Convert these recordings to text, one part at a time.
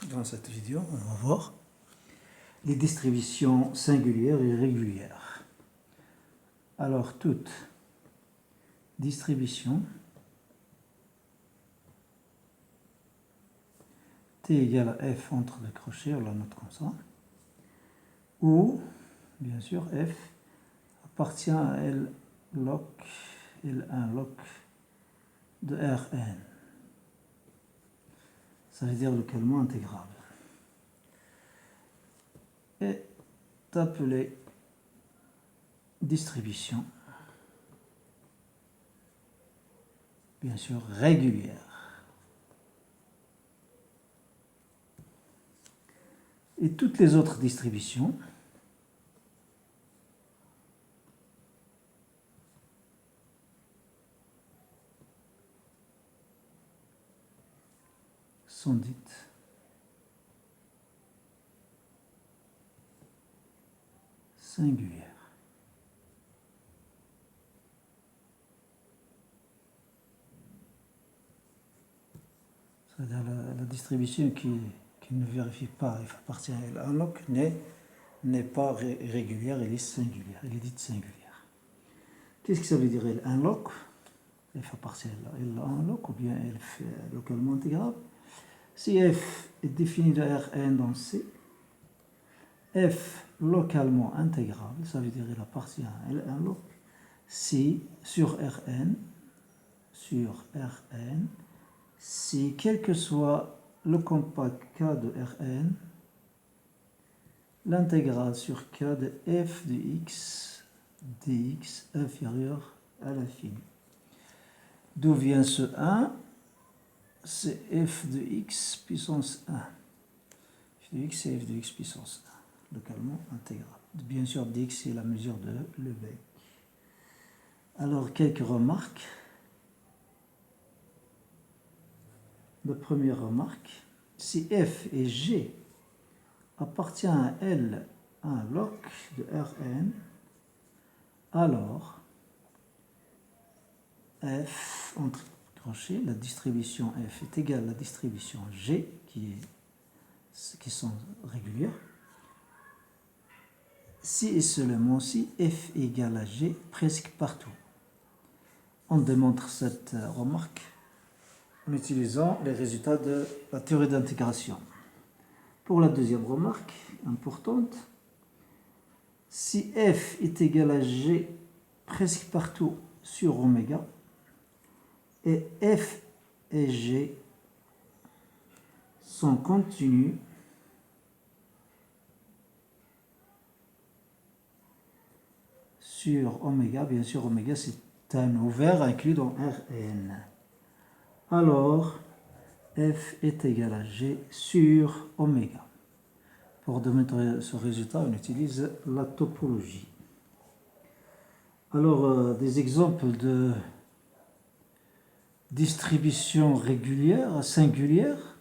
dans cette vidéo, on va voir les distributions singulières et régulières. Alors, toute distribution t égale à f entre deux crochets, on la note comme ça, où, bien sûr, f appartient à L log, L1 log de Rn. Ça veut dire localement intégrable. Est appelée distribution, bien sûr, régulière. Et toutes les autres distributions sont dites singulières. C'est-à-dire la distribution qui ne vérifie pas, f appartient à L1 log, n'est pas régulière, elle est singulière, elle est dite singulière. Qu'est-ce que ça veut dire L1 log? F appartient à L1 log, ou bien f localement intégrable. Si f est défini de Rn dans C, f localement intégrable, ça veut dire il appartient à L1 log, si sur Rn, si quel que soit le compact K de Rn, l'intégrale sur K de f de x dx inférieur à l'infini. D'où vient ce 1? C'est f de x puissance 1. f de x, c'est f de x puissance 1, localement intégrable. Bien sûr, dx, c'est la mesure de Lebesgue. Alors, quelques remarques. La première remarque, si f et g appartient à L, un log de Rn, alors f entre crochets, la distribution f est égale à la distribution g, qui sont régulières, si et seulement si f est égal à g presque partout. On démontre cette remarque en utilisant les résultats de la théorie d'intégration. Pour la deuxième remarque importante, si f est égal à g presque partout sur oméga, et f et g sont continus sur oméga, bien sûr oméga c'est un ouvert inclus dans Rn. Alors, f est égal à g sur oméga. Pour démontrer ce résultat, on utilise la topologie. Alors, des exemples de distribution régulière, singulière,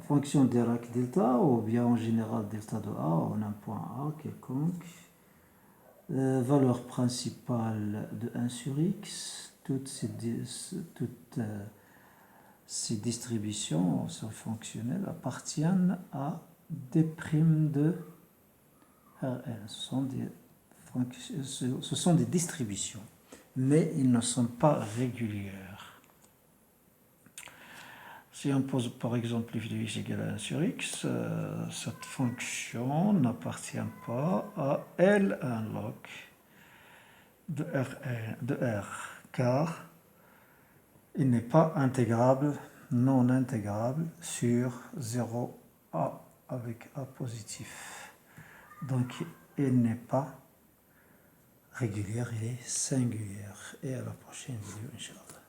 fonction Dirac delta, ou bien en général delta de A, en un point A quelconque, valeur principale de 1 sur x, toutes ces distributions fonctionnelles appartiennent à des primes de Rn. Ce sont des distributions, mais ils ne sont pas régulières. Si on pose par exemple f de x égale à 1 sur x, cette fonction n'appartient pas à L1 log de R, car il n'est pas intégrable, non intégrable sur 0a avec a positif. Donc il n'est pas régulière, il est singulière. Et à la prochaine vidéo, Inch'Allah.